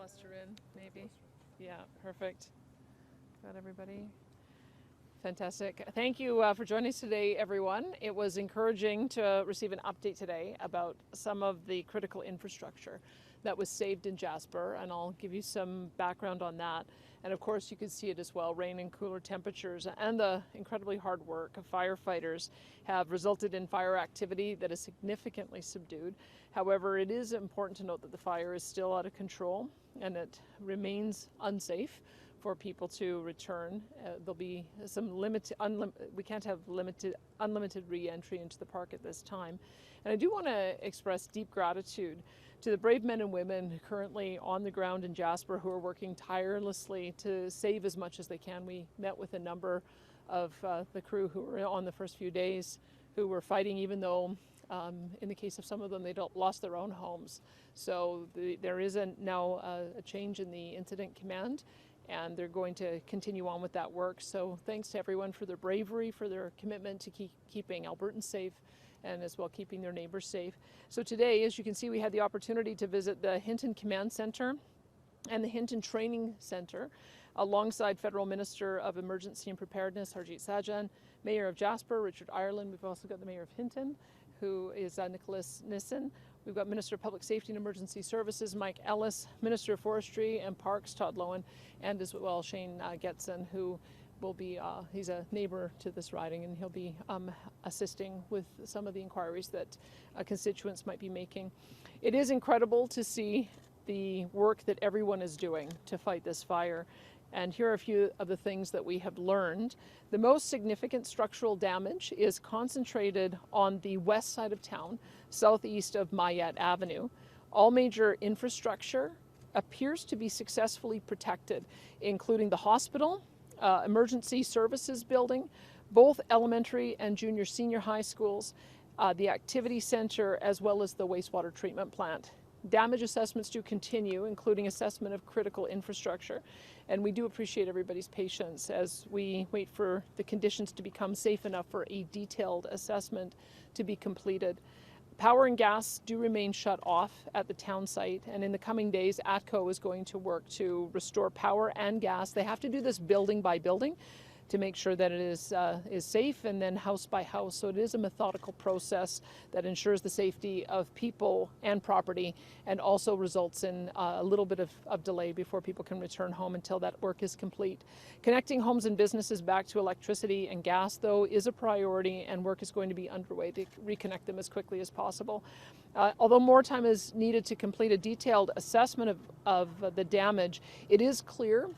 cluster in, maybe. Yeah, perfect. Got everybody. Fantastic. Thank you for joining us today, everyone. It was encouraging to receive an update today about some of the critical infrastructure that was saved in Jasper, and I'll give you some background on that. And of course, you can see it as well. Rain and cooler temperatures and the incredibly hard work of firefighters have resulted in fire activity that is significantly subdued. However, it is important to note that the fire is still out of control and it remains unsafe for people to return. There'll be some we can't have unlimited re-entry into the park at this time. And I do want to express deep gratitude to the brave men and women currently on the ground in Jasper who are working tirelessly to save as much as they can. We met with a number of the crew who were on the first few days who were fighting, even though in the case of some of them, they lost their own homes. So there is now a change in the incident command, and they're going to continue on with that work. So thanks to everyone for their bravery, for their commitment to keeping Albertans safe, and as well keeping their neighbors safe. So today, as you can see, we had the opportunity to visit the Hinton Command Center and the Hinton Training Center alongside Federal Minister of Emergency and Preparedness, Harjit Sajjan, Mayor of Jasper, Richard Ireland. We've also got the Mayor of Hinton, who is Nicholas Nissen. We've got Minister of Public Safety and Emergency Services, Mike Ellis, Minister of Forestry and Parks, Todd Loewen, and as well Shane Getson, who will be, he's a neighbor to this riding, and he'll be assisting with some of the inquiries that constituents might be making. It is incredible to see the work that everyone is doing to fight this fire. And here are a few of the things that we have learned. The most significant structural damage is concentrated on the west side of town, southeast of Mayette Avenue. All major infrastructure appears to be successfully protected, including the hospital, emergency services building, both elementary and junior senior high schools, the activity center, as well as the wastewater treatment plant. Damage assessments do continue, including assessment of critical infrastructure. And we do appreciate everybody's patience as we wait for the conditions to become safe enough for a detailed assessment to be completed. Power and gas do remain shut off at the town site, and in the coming days, ATCO is going to work to restore power and gas. They have to do this building by building to make sure that it is safe, and then house by house. So it is a methodical process that ensures the safety of people and property, and also results in a little bit of delay before people can return home until that work is complete. Connecting homes and businesses back to electricity and gas, though, is a priority, and work is going to be underway to reconnect them as quickly as possible. Although more time is needed to complete a detailed assessment of the damage, it is clear,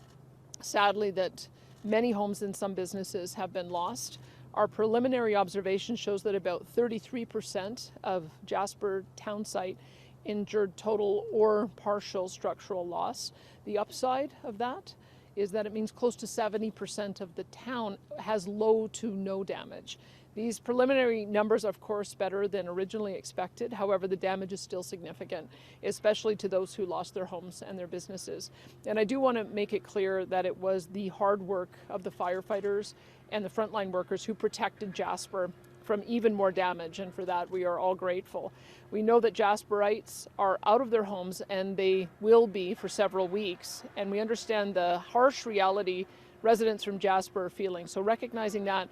sadly, that many homes and some businesses have been lost. Our preliminary observation shows that about 33% of Jasper town site endured total or partial structural loss. The upside of that is that it means close to 70% of the town has low to no damage. These preliminary numbers are, of course, better than originally expected. However, the damage is still significant, especially to those who lost their homes and their businesses. And I do want to make it clear that it was the hard work of the firefighters and the frontline workers who protected Jasper from even more damage, and for that we are all grateful. We know that Jasperites are out of their homes, and they will be for several weeks, and we understand the harsh reality residents from Jasper are feeling. So recognizing that,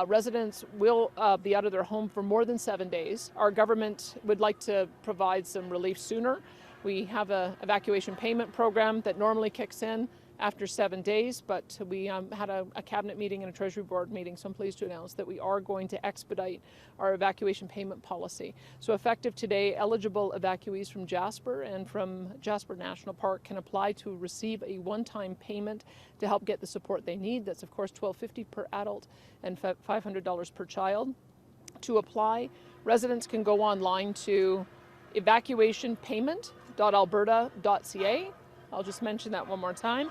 residents will be out of their home for more than 7 days. Our government would like to provide some relief sooner. We have an evacuation payment program that normally kicks in after 7 days, but we had a cabinet meeting and a Treasury Board meeting, so I'm pleased to announce that we are going to expedite our evacuation payment policy. So effective today, eligible evacuees from Jasper and from Jasper National Park can apply to receive a one-time payment to help get the support they need. That's of course $1,250 per adult and $500 per child. To apply, residents can go online to evacuationpayment.alberta.ca. I'll just mention that one more time.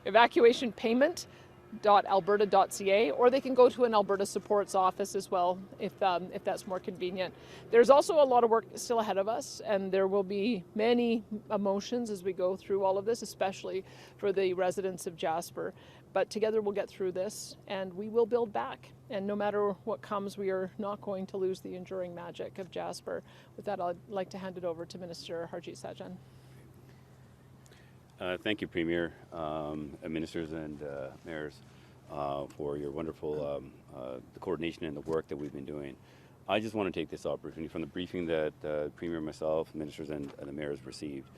Evacuationpayment.alberta.ca, or they can go to an Alberta Supports office as well if that's more convenient. There's also a lot of work still ahead of us, and there will be many emotions as we go through all of this, especially for the residents of Jasper. But together we'll get through this, and we will build back. And no matter what comes, we are not going to lose the enduring magic of Jasper. With that, I'd like to hand it over to Minister Harjit Sajjan. Thank you, Premier, ministers and mayors, for your wonderful the coordination and the work that we've been doing. I just want to take this opportunity from the briefing that Premier, myself, ministers, and the mayors received.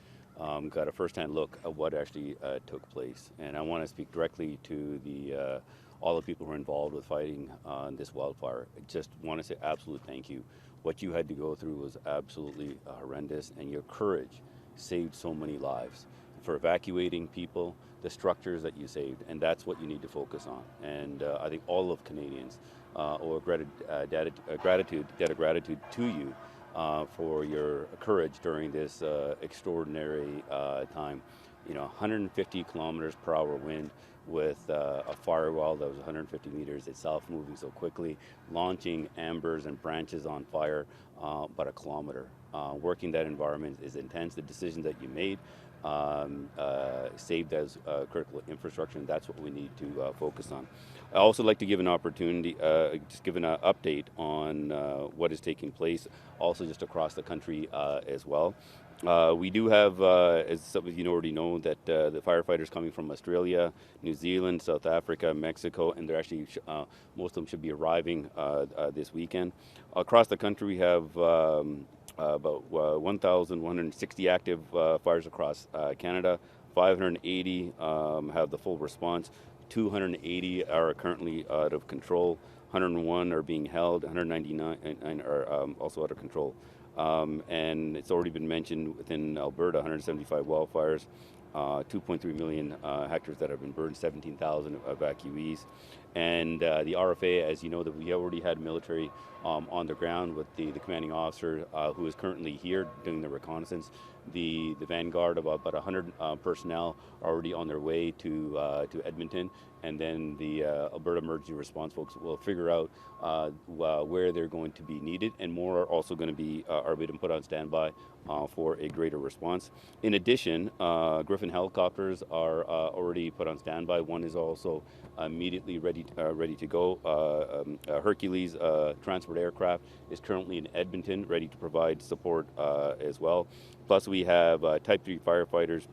Got a first-hand look at what actually took place, and I want to speak directly to the all the people who are involved with fighting this wildfire. I just want to say absolute thank you. What you had to go through was absolutely horrendous, and your courage saved so many lives. For evacuating people, the structures that you saved, and that's what you need to focus on. And I think all of Canadians owe a debt of gratitude to you for your courage during this extraordinary time. 150 kilometers per hour wind with a firewall that was 150 meters itself, moving so quickly, launching embers and branches on fire about a kilometer. Working that environment is intense. The decision that you made saved as critical infrastructure, and that's what we need to focus on. I also like to give an opportunity, just give an update on what is taking place, also just across the country as well. We do have, as some of you already know, that the firefighters coming from Australia, New Zealand, South Africa, Mexico, and they're actually, most of them should be arriving this weekend. Across the country, we have about 1,160 active fires across Canada. 580 have the full response. 280 are currently out of control. 101 are being held. 199 are also out of control. And it's already been mentioned within Alberta, 175 wildfires, 2.3 million hectares that have been burned, 17,000 evacuees. And the RFA, as you know, that we already had military on the ground with the commanding officer who is currently here doing the reconnaissance. The vanguard of about 100 personnel are already on their way to Edmonton, and then the Alberta Emergency Response folks will figure out where they're going to be needed, and more are also going to be are being put on standby for a greater response. In addition, Griffin helicopters are already put on standby. One is also immediately ready to go. Hercules transport aircraft is currently in Edmonton, ready to provide support as well. Plus, we have Type 3 firefighters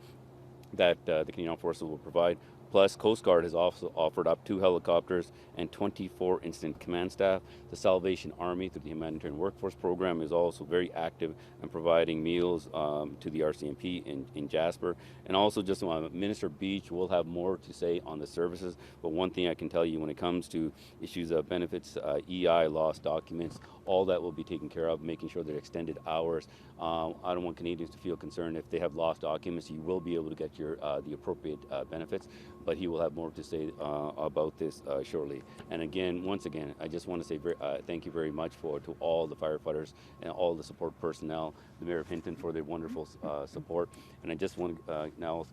that the Canadian Armed Forces will provide. Plus, Coast Guard has also offered up 2 helicopters and 24 incident command staff. The Salvation Army, through the Humanitarian Workforce Program, is also very active in providing meals to the RCMP in Jasper. And also, just Minister Beach will have more to say on the services. But one thing I can tell you when it comes to issues of benefits, EI, lost documents, all that will be taken care of, making sure they're extended hours. I don't want Canadians to feel concerned if they have lost documents. You will be able to get your the appropriate benefits, but he will have more to say about this shortly. And again, once again, I just want to say thank you very much to all the firefighters and all the support personnel, the Mayor of Hinton for their wonderful support. And I just want to now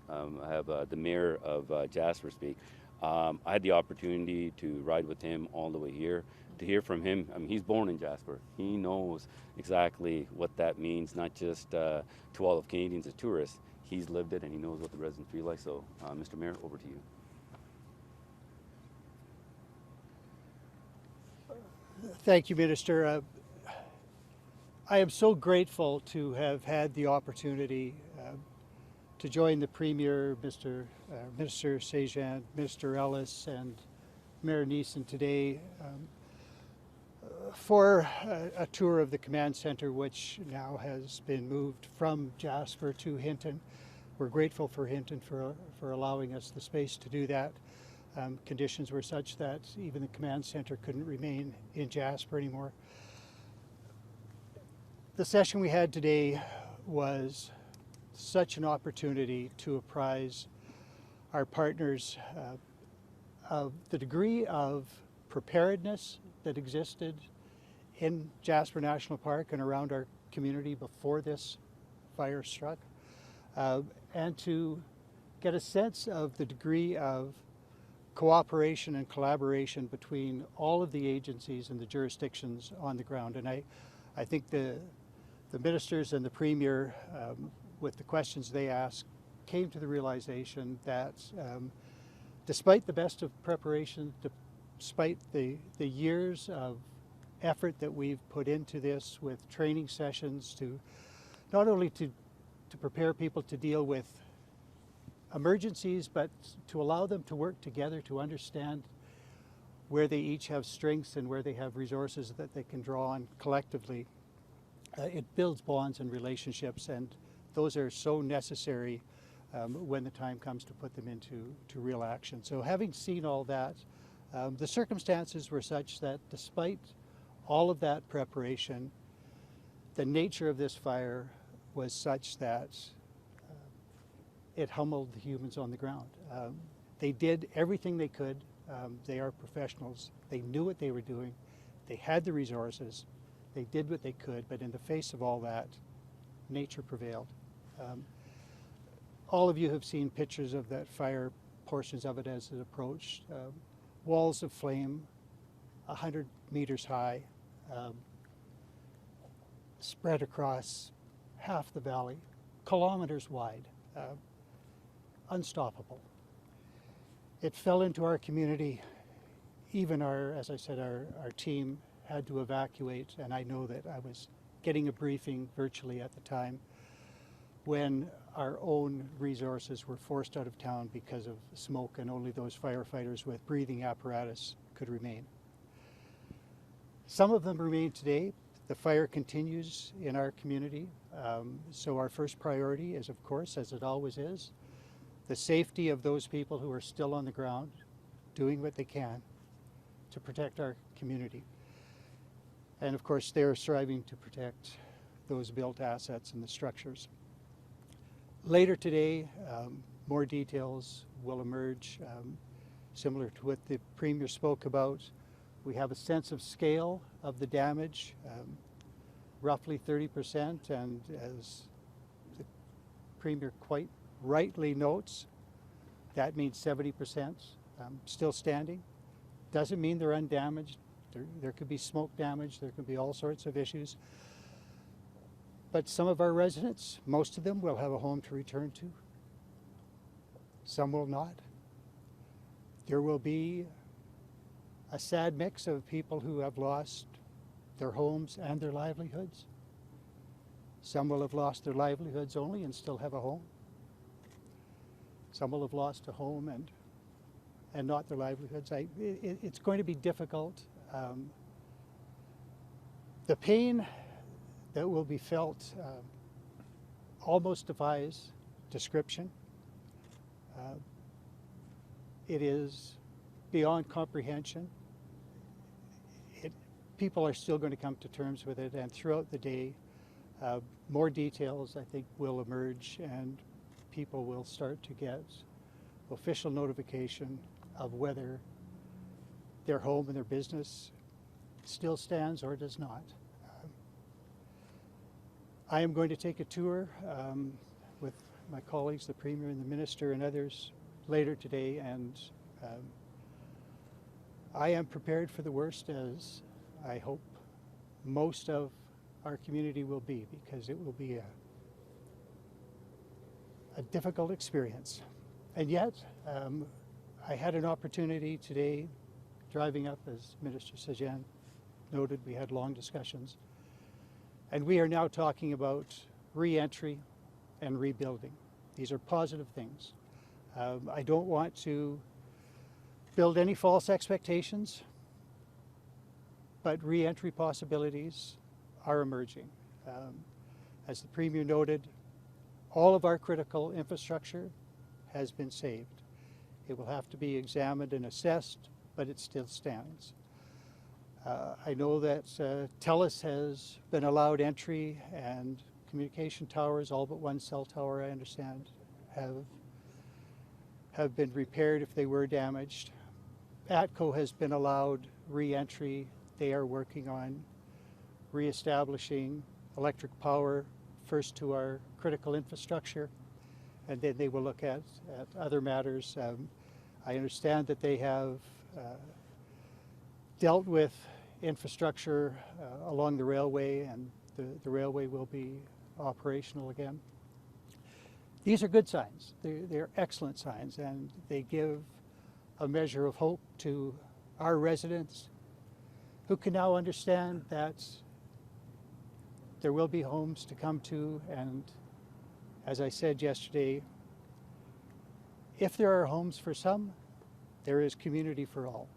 have the Mayor of Jasper speak. I had the opportunity to ride with him all the way here. To hear from him, I mean, he's born in Jasper. He knows exactly what that means, not just to all of Canadians as tourists. He's lived it and he knows what the residents feel like. So, Mr. Mayor, over to you. Thank you, Minister. I am so grateful to have had the opportunity to join the Premier, Minister Sajjan, Minister Ellis, and Mayor Neeson today for a tour of the command center, which now has been moved from Jasper to Hinton. We're grateful for Hinton for allowing us the space to do that. Conditions were such that even the command center couldn't remain in Jasper anymore. The session we had today was such an opportunity to apprise our partners of the degree of preparedness that existed in Jasper National Park and around our community before this fire struck, and to get a sense of the degree of cooperation and collaboration between all of the agencies and the jurisdictions on the ground. And I think the ministers and the Premier, with the questions they asked, came to the realization that Despite the best of preparation, despite the years of effort that we've put into this with training sessions to not only to prepare people to deal with emergencies, but to allow them to work together to understand where they each have strengths and where they have resources that they can draw on collectively. It builds bonds and relationships, and those are so necessary when the time comes to put them into real action. So having seen all that, the circumstances were such that despite all of that preparation, the nature of this fire was such that it humbled the humans on the ground. They did everything they could. They are professionals. They knew what they were doing. They had the resources. They did what they could, but in the face of all that, nature prevailed. All of you have seen pictures of that fire, portions of it as it approached. Walls of flame, 100 meters high, spread across half the valley, kilometers wide, unstoppable. It fell into our community. Even as I said, our team had to evacuate, and I know that I was getting a briefing virtually at the time when our own resources were forced out of town because of smoke, and only those firefighters with breathing apparatus could remain. Some of them remain today. The fire continues in our community. So our first priority is, of course, as it always is, the safety of those people who are still on the ground doing what they can to protect our community. And of course, they're striving to protect those built assets and the structures. Later today, more details will emerge, similar to what the Premier spoke about. We have a sense of scale of the damage, roughly 30%, and as the Premier quite rightly notes, that means 70% still standing. Doesn't mean they're undamaged. There could be smoke damage, there could be all sorts of issues. But some of our residents, most of them, will have a home to return to. Some will not. There will be a sad mix of people who have lost their homes and their livelihoods. Some will have lost their livelihoods only and still have a home. Some will have lost a home and not their livelihoods. It's going to be difficult. The pain that will be felt almost defies description. It is beyond comprehension. People are still going to come to terms with it, and throughout the day, more details, I think, will emerge, and people will start to get official notification of whether their home and their business still stands or does not. I am going to take a tour with my colleagues, the Premier and the Minister and others, later today, and I am prepared for the worst, as I hope most of our community will be, because it will be a difficult experience. And yet, I had an opportunity today, driving up, as Minister Sajjan noted, we had long discussions, and we are now talking about re-entry and rebuilding. These are positive things. I don't want to build any false expectations, but re-entry possibilities are emerging. As the Premier noted, all of our critical infrastructure has been saved. It will have to be examined and assessed, but it still stands. I know that TELUS has been allowed entry, and communication towers, all but one cell tower, I understand, have been repaired if they were damaged. ATCO has been allowed re-entry. They are working on re-establishing electric power, first to our critical infrastructure, and then they will look at other matters. I understand that they have dealt with infrastructure along the railway, and the railway will be operational again. These are good signs. They're excellent signs, and they give a measure of hope to our residents who can now understand that there will be homes to come to, and as I said yesterday, if there are homes for some, there is community for all.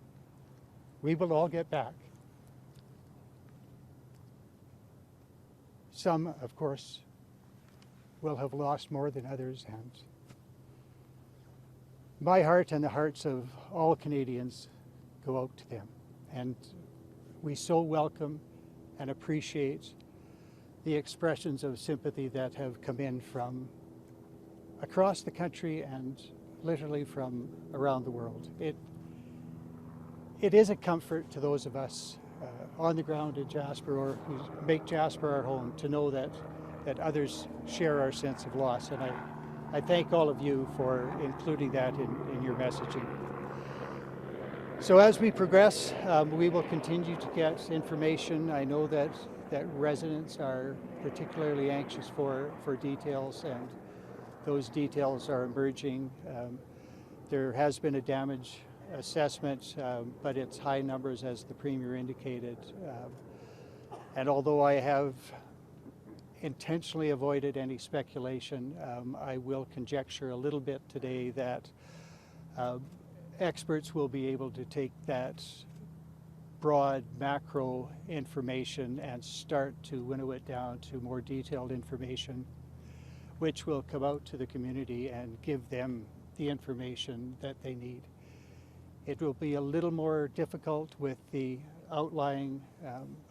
We will all get back. Some, of course, will have lost more than others, and my heart and the hearts of all Canadians go out to them. And we so welcome and appreciate the expressions of sympathy that have come in from across the country and literally from around the world. It is a comfort to those of us on the ground in Jasper, or who make Jasper our home, to know that others share our sense of loss. And I thank all of you for including that in your messaging. So as we progress, we will continue to get information. I know that residents are particularly anxious for details, and those details are emerging. There has been a damage assessment, but it's high numbers, as the Premier indicated. And although I have intentionally avoided any speculation, I will conjecture a little bit today that experts will be able to take that broad macro information and start to winnow it down to more detailed information, which will come out to the community and give them the information that they need. It will be a little more difficult with the outlying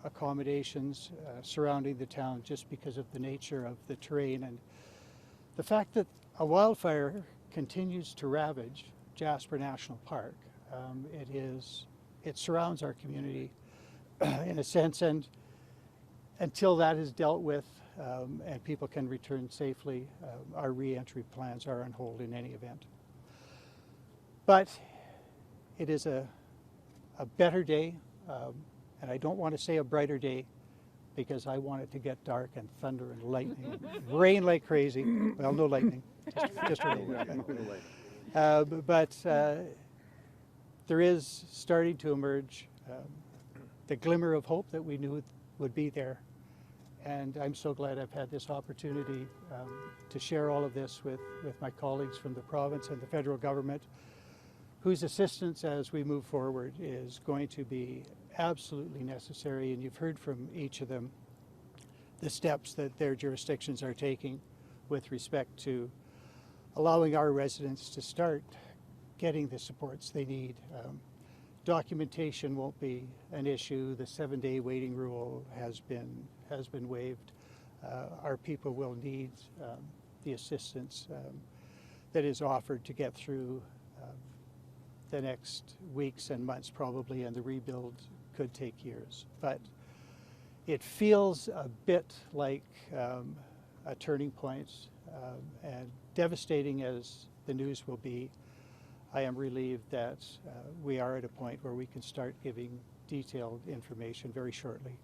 accommodations surrounding the town, just because of the nature of the terrain and the fact that a wildfire continues to ravage Jasper National Park. It surrounds our community in a sense, and until that is dealt with and people can return safely, our re-entry plans are on hold in any event. But it is a better day, and I don't want to say a brighter day, because I want it to get dark and thunder and lightning, rain like crazy. Well, no lightning, just rain. But there is starting to emerge the glimmer of hope that we knew would be there. And I'm so glad I've had this opportunity to share all of this with my colleagues from the province and the federal government, whose assistance as we move forward is going to be absolutely necessary. And you've heard from each of them the steps that their jurisdictions are taking with respect to allowing our residents to start getting the supports they need. Documentation won't be an issue. The 7-day waiting rule has been waived. Our people will need the assistance that is offered to get through the next weeks and months probably, and the rebuild could take years. But it feels a bit like a turning point, and devastating as the news will be, I am relieved that we are at a point where we can start giving detailed information very shortly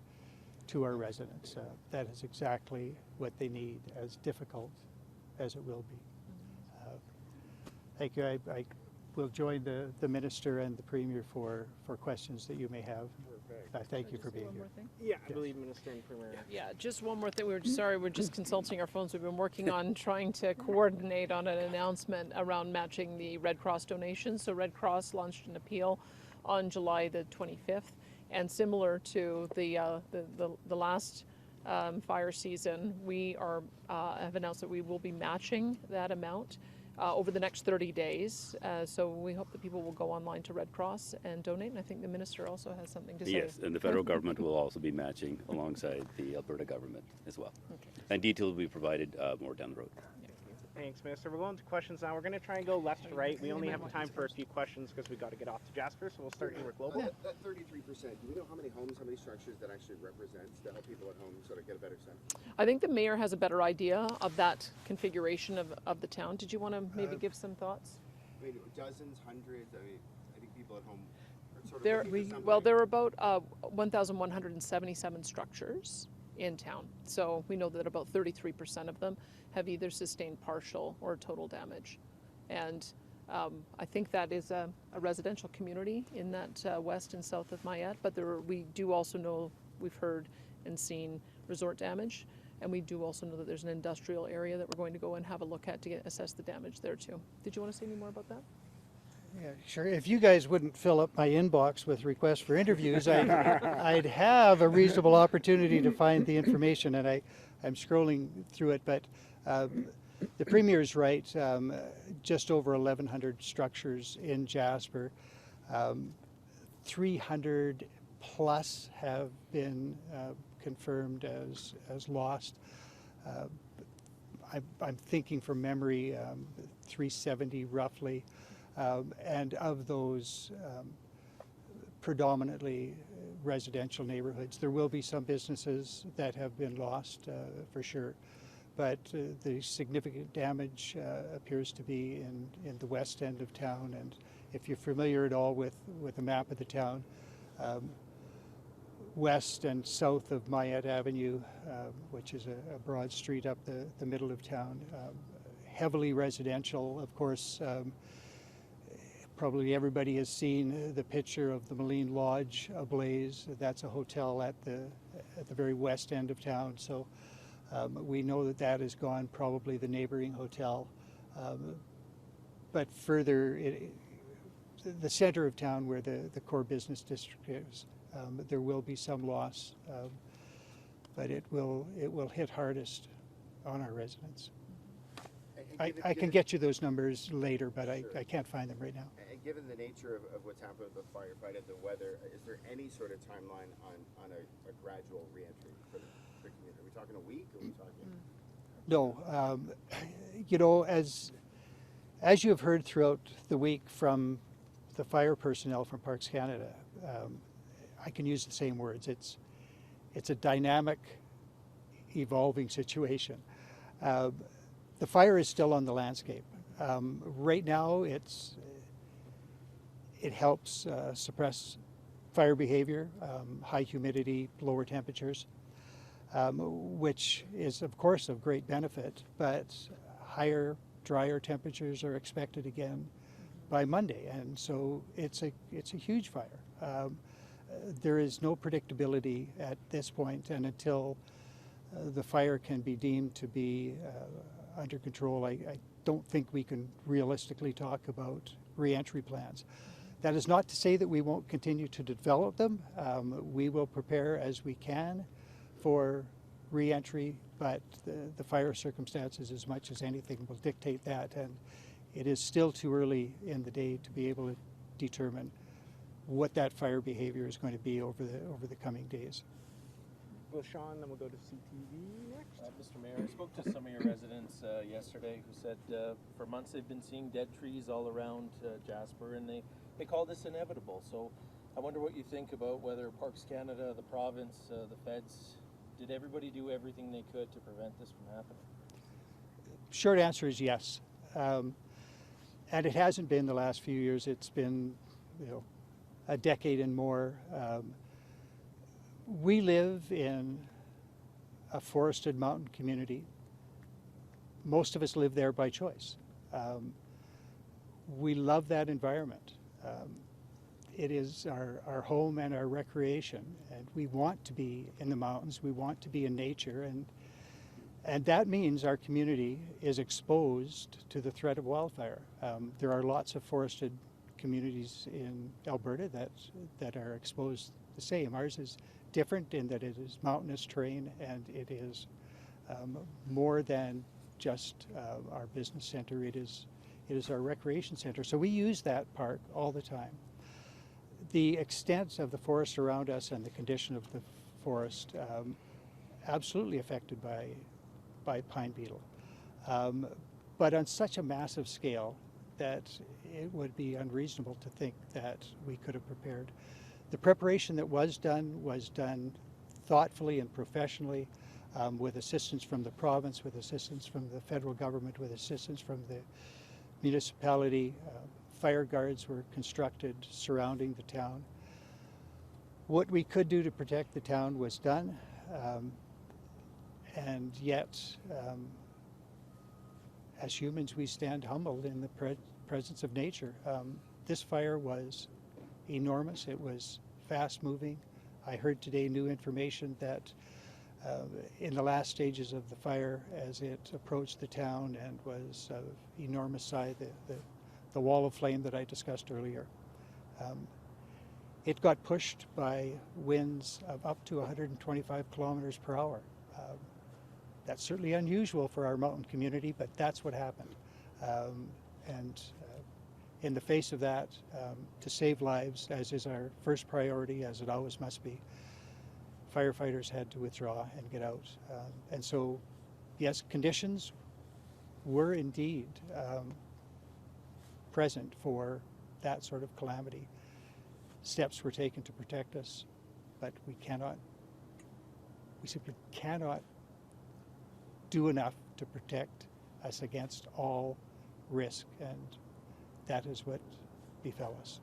to our residents. That is exactly what they need, as difficult as it will be. Thank you. I will join the Minister and the Premier for questions that you may have. Thank you for being here. Yeah, I believe Minister and Premier. Yeah, just one more thing. We're just consulting our phones. We've been working on trying to coordinate on an announcement around matching the Red Cross donations. So Red Cross launched an appeal on July the 25th, and similar to the last fire season, we have announced that we will be matching that amount over the next 30 days. So we hope that people will go online to Red Cross and donate. And I think the Minister also has something to say. Yes, and the federal government will also be matching alongside the Alberta government as well. Okay. And details will be provided more down the road. Thanks, Minister. We're going to questions now. We're going to try and go left to right. We only have time for a few questions because we got to get off to Jasper, so we'll start here with Global. That 33%, do we know how many homes, how many structures that actually represents to help people at home sort of get a better sense? I think the Mayor has a better idea of that configuration of the town. Did you want to maybe give some thoughts? I mean, dozens, hundreds, I think people at home are sort of there are about 1,177 structures in town. So we know that about 33% of them have either sustained partial or total damage. And I think that is a residential community in that west and south of Mayette, but we do also know, we've heard and seen resort damage, and we do also know that there's an industrial area that we're going to go and have a look at to assess the damage there too. Did you want to say any more about that? Yeah, sure. If you guys wouldn't fill up my inbox with requests for interviews, I'd have a reasonable opportunity to find the information, and I'm scrolling through it, but the Premier's right, just over 1,100 structures in Jasper. 300 plus have been confirmed as lost. I'm thinking from memory, 370 roughly. And of those, predominantly residential neighborhoods. There will be some businesses that have been lost for sure, but the significant damage appears to be in the west end of town. And if you're familiar at all with the map of the town, west and south of Mayette Avenue, which is a broad street up the middle of town, heavily residential, of course. Probably everybody has seen the picture of the Moline Lodge ablaze. That's a hotel at the very west end of town. So we know that is gone, probably the neighboring hotel. But further, the center of town where the core business district is, there will be some loss, but it will hit hardest on our residents. I can get you those numbers later, but sure. I can't find them right now. And given the nature of what's happened with the firefight and the weather, is there any sort of timeline on a gradual reentry for the community? Are we talking a week? Or are we talking? No. You know, as you have heard throughout the week from the fire personnel from Parks Canada, I can use the same words. It's a dynamic, evolving situation. The fire is still on the landscape. Right now, it helps suppress fire behavior, high humidity, lower temperatures, which is, of course, of great benefit, but higher, drier temperatures are expected again by Monday, and so it's a huge fire. There is no predictability at this point, and until the fire can be deemed to be under control, I don't think we can realistically talk about reentry plans. That is not to say that we won't continue to develop them. We will prepare as we can for reentry, but the fire circumstances, as much as anything, will dictate that, and it is still too early in the day to be able to determine what that fire behavior is going to be over the coming days. Well, Sean, then we'll go to CTV next. Mr. Mayor, I spoke to some of your residents yesterday who said for months they've been seeing dead trees all around Jasper, and they call this inevitable. So I wonder what you think about whether Parks Canada, the province, the feds, did everybody do everything they could to prevent this from happening? Short answer is yes. And it hasn't been the last few years. It's been, a decade and more. We live in a forested mountain community. Most of us live there by choice. We love that environment. It is our home and our recreation, and we want to be in the mountains. We want to be in nature, and that means our community is exposed to the threat of wildfire. There are lots of forested communities in Alberta that are exposed the same. Ours is different in that it is mountainous terrain, and it is more than just our business center. It is our recreation center. So we use that park all the time. The extent of the forest around us and the condition of the forest absolutely affected by pine beetle, but on such a massive scale that it would be unreasonable to think that we could have prepared. The preparation that was done thoughtfully and professionally, with assistance from the province, with assistance from the federal government, with assistance from the municipality. Fire guards were constructed surrounding the town. What we could do to protect the town was done, and yet, as humans, we stand humbled in the presence of nature. This fire was enormous. It was fast moving. I heard today new information that in the last stages of the fire, as it approached the town and was of enormous size, the wall of flame that I discussed earlier, it got pushed by winds of up to 125 kilometers per hour. That's certainly unusual for our mountain community, but that's what happened. In the face of that, to save lives, as is our first priority, as it always must be, firefighters had to withdraw and get out. And so, yes, conditions were indeed present for that sort of calamity. Steps were taken to protect us, but we simply cannot do enough to protect us against all risk, and that is what befell us.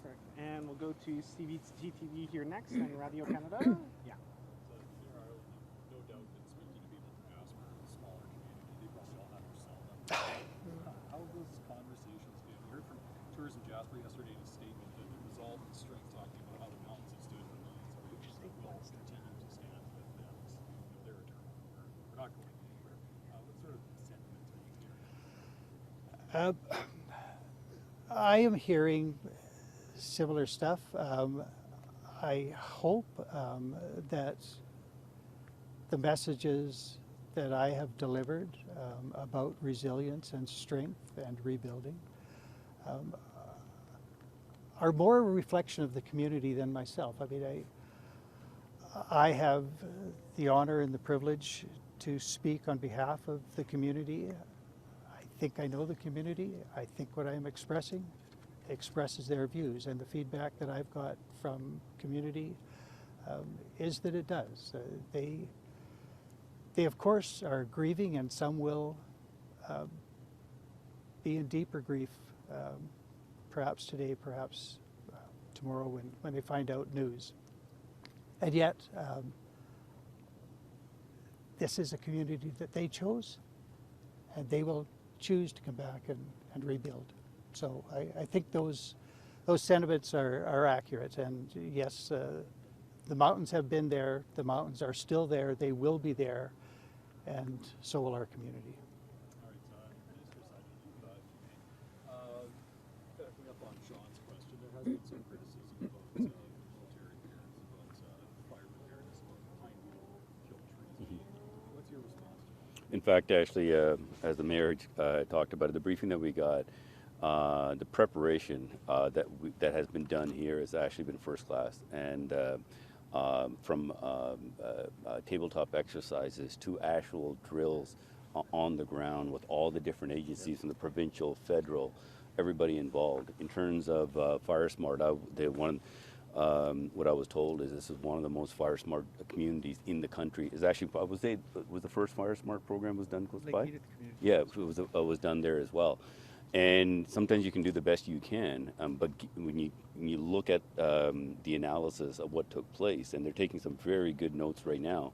Correct. And we'll go to CBTV here next and Radio Canada. Yeah. So there are no doubt that speaking to people from Jasper, a smaller community, they probably all have to sell them. How have those conversations been? We heard from Tourism Jasper yesterday in a statement that the resolve and strength, talking about how the mountains have stood for millions of years, that will continue to stand with them. Their return. We're not going anywhere. What sort of sentiment are you hearing? I am hearing similar stuff. I hope that the messages that I have delivered about resilience and strength and rebuilding are more a reflection of the community than myself. I mean, I have the honor and the privilege to speak on behalf of the community. I think I know the community. I think what I am expressing expresses their views, and the feedback that I've got from community is that it does. They of course are grieving, and some will be in deeper grief, perhaps today, perhaps tomorrow when they find out news. And yet, this is a community that they chose, and they will choose to come back and rebuild. So I think those sentiments are accurate. And yes, the mountains have been there, the mountains are still there, they will be there, and so will our community. All right, Minister Sajjan, backing up on Sean's question, there has been some criticism about military appearance, about fire preparedness, about pine beetle killed trees. What's your response to that? In fact, actually, as the mayor talked about it, the briefing that we got, the preparation that has been done here has actually been first class, and from tabletop exercises to actual drills on the ground with all the different agencies from the provincial, federal, everybody involved. In terms of Fire Smart, what I was told is this is one of the most fire smart communities in the country. Is actually, I would say, was the first Fire Smart program was done close by? Yeah, it was done there as well. And sometimes you can do the best you can, but when you look at the analysis of what took place, and they're taking some very good notes right now,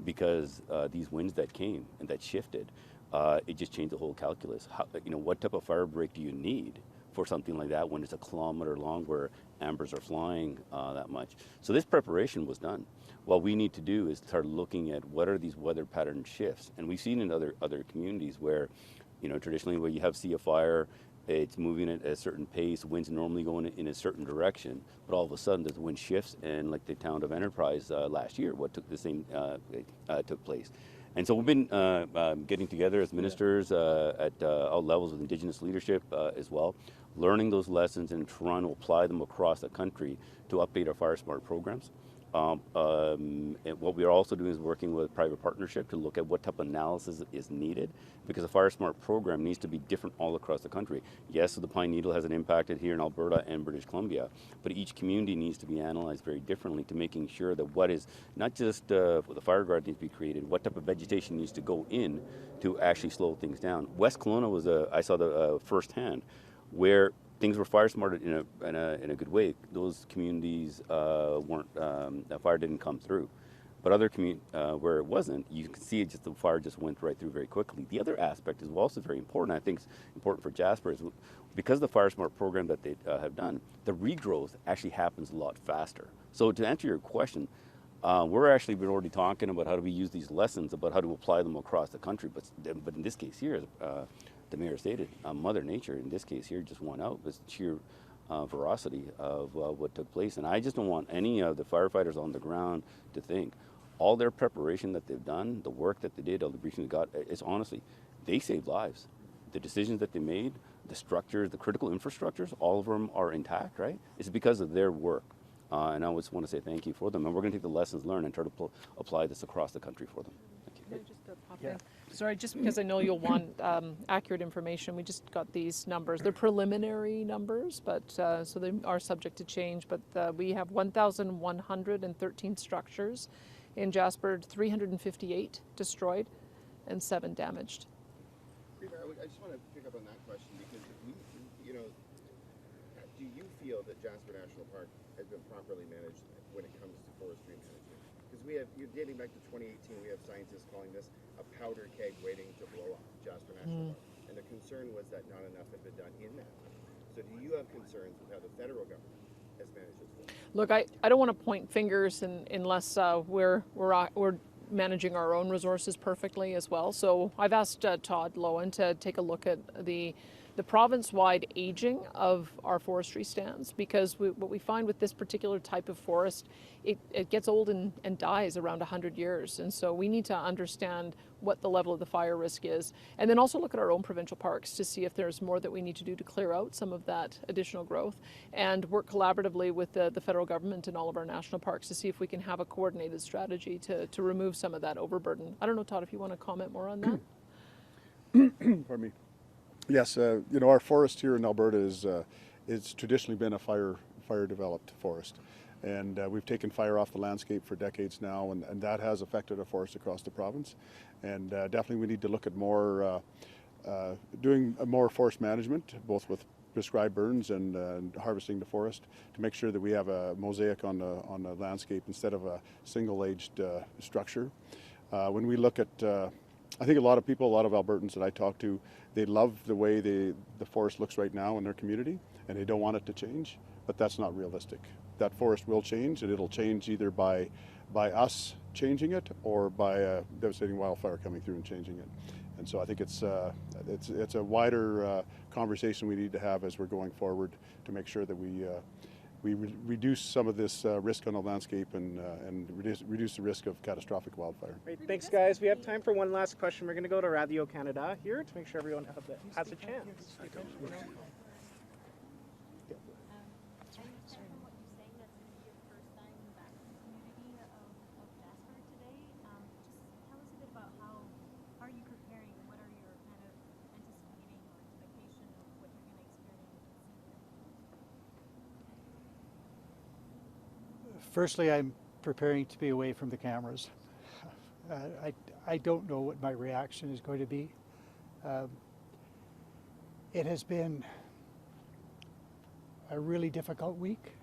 because these winds that came and that shifted, it just changed the whole calculus. What type of fire break do you need for something like that when it's a kilometer long, where ambers are flying that much? So this preparation was done. What we need to do is start looking at what are these weather pattern shifts, and we've seen in other communities where, traditionally where you see a fire, it's moving at a certain pace, winds normally going in a certain direction, but all of a sudden the wind shifts, and like the town of Enterprise last year, what took the same took place. And so we've been getting together as ministers at all levels of Indigenous leadership as well, learning those lessons and trying to apply them across the country to update our Fire Smart programs. And what we are also doing is working with private partnership to look at what type of analysis is needed, because a Fire Smart program needs to be different all across the country. Yes, so the pine needle has an impact here in Alberta and British Columbia, but each community needs to be analyzed very differently to making sure that what is not just the fire guard needs to be created, what type of vegetation needs to go in to actually slow things down. West Kelowna was I saw the firsthand where things were fire smarted in a good way. Those communities weren't, fire didn't come through. But other where it wasn't, you can see the fire just went right through very quickly. The other aspect is also very important. I think it's important for Jasper is because of the Fire Smart program that they have done, the regrowth actually happens a lot faster. So to answer your question, we're actually been already talking about how do we use these lessons about how to apply them across the country. But in this case here, the mayor stated, Mother Nature in this case here just won out with sheer ferocity of what took place. And I just don't want any of the firefighters on the ground to think all their preparation that they've done, the work that they did, all the briefing they got, it's honestly, they saved lives. The decisions that they made, the structures, the critical infrastructures, all of them are intact, right? It's because of their work. And I just want to say thank you for them. And we're going to take the lessons learned and try to apply this across the country for them. Thank you. Can I just pop in? Sorry, just because I know you'll want accurate information, we just got these numbers. They're preliminary numbers, but so they are subject to change. But we have 1,113 structures in Jasper, 358 destroyed, and 7 damaged. Premier, I just want to pick up on that question because do you feel that Jasper National Park has been properly managed when it comes to forestry management? Because you're dating back to 2018, we have scientists calling this a powder keg waiting to blow up Jasper National Park. And the concern was that not enough had been done in that. So do you have concerns with how the federal government has managed its forest? Look, I don't want to point fingers unless we're managing our own resources perfectly as well. So I've asked Todd Loewen to take a look at the province-wide aging of our forestry stands, because what we find with this particular type of forest, it gets old and dies around 100 years. And so we need to understand what the level of the fire risk is, and then also look at our own provincial parks to see if there's more that we need to do to clear out some of that additional growth, and work collaboratively with the federal government and all of our national parks to see if we can have a coordinated strategy to remove some of that overburden. I don't know, Todd, if you want to comment more on that? Pardon me. Yes, our forest here in Alberta is traditionally been a fire-developed forest, and we've taken fire off the landscape for decades now, and that has affected our forests across the province. And definitely, we need to look at doing more forest management, both with prescribed burns and harvesting the forest, to make sure that we have a mosaic on the landscape instead of a single-aged structure. When we look at I think a lot of Albertans that I talk to, they love the way the forest looks right now in their community, and they don't want it to change, but that's not realistic. That forest will change, and it'll change either by us changing it or by a devastating wildfire coming through and changing it. And so I think it's a wider conversation we need to have as we're going forward to make sure that we reduce some of this risk on the landscape and reduce the risk of catastrophic wildfire. Great, thanks guys. We have time for one last question. We're going to go to Radio Canada here to make sure everyone has a chance. Firstly, I'm preparing to be away from the cameras. I don't know what my reaction is going to be. It has been a really difficult week.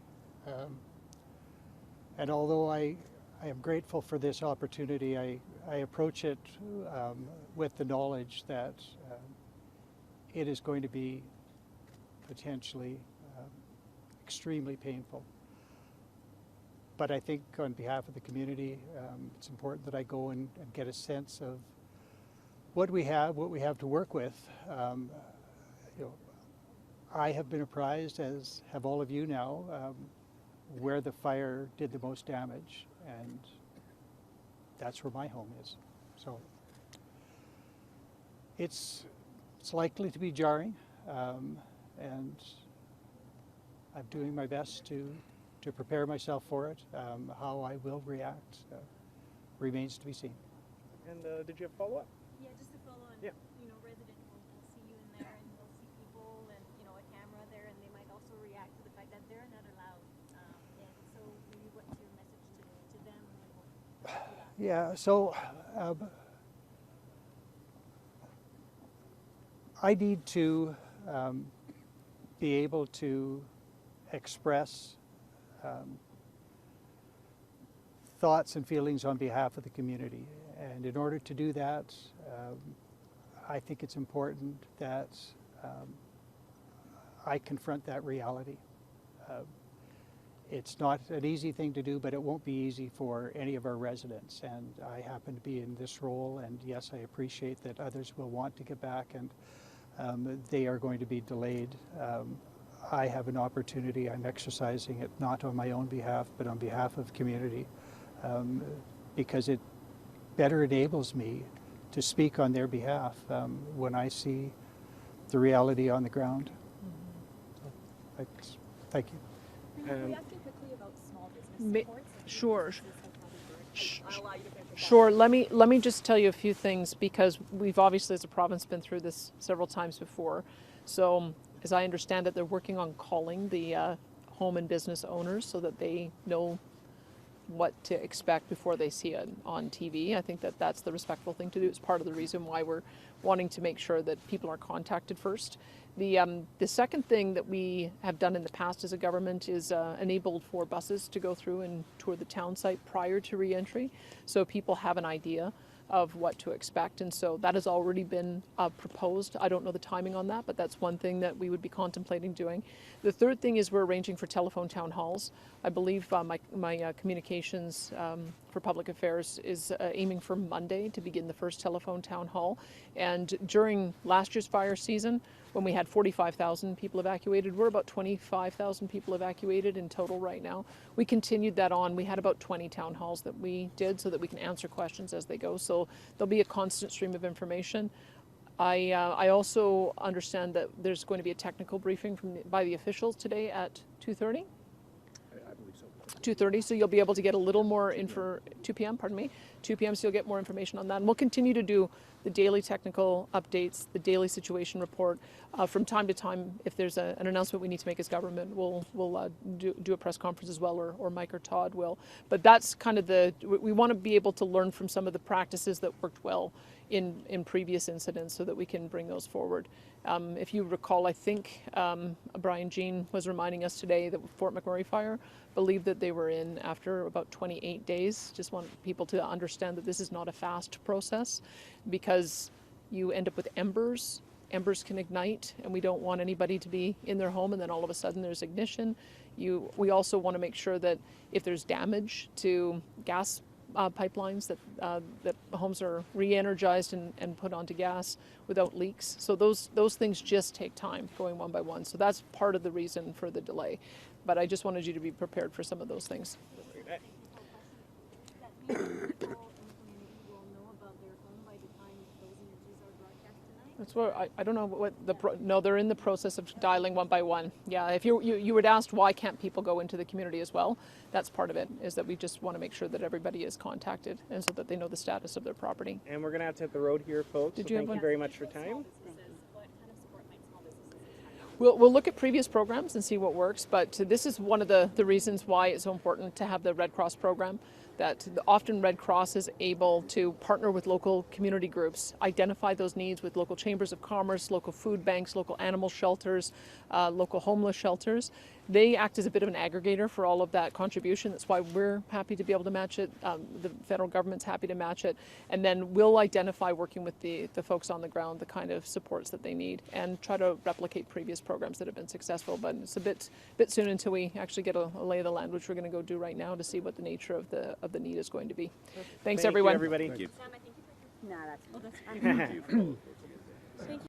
And although I am grateful for this opportunity, I approach it with the knowledge that it is going to be potentially extremely painful. But I think on behalf of the community, it's important that I go and get a sense of what we have to work with. I have been apprised, as have all of you now, where the fire did the most damage, and that's where my home is. So it's likely to be jarring, and I'm doing my best to prepare myself for it. How I will react remains to be seen. And did you have follow-up? Yeah, just to follow on, residents will see you in there and they'll see people and, a camera there, and they might also react to the fact that they're not allowed. And so maybe what's your message to them? Yeah, so I need to be able to express thoughts and feelings on behalf of the community. And in order to do that, I think it's important that I confront that reality. It's not an easy thing to do, but it won't be easy for any of our residents. And I happen to be in this role, and yes, I appreciate that others will want to get back, and they are going to be delayed. I have an opportunity. I'm exercising it not on my own behalf, but on behalf of the community, because it better enables me to speak on their behalf when I see the reality on the ground. So, thank you. Can we ask you quickly about small business supports? Sure. Sure. Let me just tell you a few things, because we've obviously as a province been through this several times before. So as I understand it, they're working on calling the home and business owners so that they know what to expect before they see it on TV. I think that that's the respectful thing to do. It's part of the reason why we're wanting to make sure that people are contacted first. The second thing that we have done in the past as a government is enabled for buses to go through and tour the town site prior to re-entry, so people have an idea of what to expect. And so that has already been proposed. I don't know the timing on that, but that's one thing that we would be contemplating doing. The third thing is we're arranging for telephone town halls. I believe my communications for public affairs is aiming for Monday to begin the first telephone town hall. And during last year's fire season, when we had 45,000 people evacuated, we're about 25,000 people evacuated in total right now. We continued that on. We had about 20 town halls that we did so that we can answer questions as they go. So there'll be a constant stream of information. I also understand that there's going to be a technical briefing by the officials today at 2:30? I believe so. 2:30, so you'll be able to get a little more 2 p.m., pardon me, 2 p.m., so you'll get more information on that. And we'll continue to do the daily technical updates, the daily situation report. From time to time, if there's an announcement we need to make as government, we'll do a press conference as well, or Mike or Todd will. But that's kind of we want to be able to learn from some of the practices that worked well in previous incidents so that we can bring those forward. If you recall, I think Brian Jean was reminding us today that Fort McMurray fire, believed that they were in after about 28 days. Just want people to understand that this is not a fast process, because you end up with embers. Embers can ignite, and we don't want anybody to be in their home and then all of a sudden there's ignition. We also want to make sure that if there's damage to gas pipelines, that homes are re-energized and put onto gas without leaks. So those things just take time, going one by one. So that's part of the reason for the delay. But I just wanted you to be prepared for some of those things. That means people in the community will know about their home by the time those images are broadcast tonight? That's what I don't know what no, they're in the process of dialing one by one. Yeah, if you were asked why can't people go into the community as well, that's part of it, is that we just want to make sure that everybody is contacted and so that they know the status of their property. And we're going to have to hit the road here, folks. Did So you thank have you one? very much for time. What kind of support might small businesses expect? We'll look at previous programs and see what works, but this is one of the reasons why it's so important to have the Red Cross program. That often Red Cross is able to partner with local community groups, identify those needs with local chambers of commerce, local food banks, local animal shelters, local homeless shelters. They act as a bit of an aggregator for all of that contribution. That's why we're happy to be able to match it. The federal government's happy to match it. And then we'll identify, working with the folks on the ground, the kind of supports that they need and try to replicate previous programs that have been successful. But it's a bit soon until we actually get a lay of the land, which we're going to go do right now to see what the nature of the need is going to be. Thanks, Thank everyone. you, everybody. Thank you. Sam, I think you. No, that's. Oh, that's. Thank you. Thank you.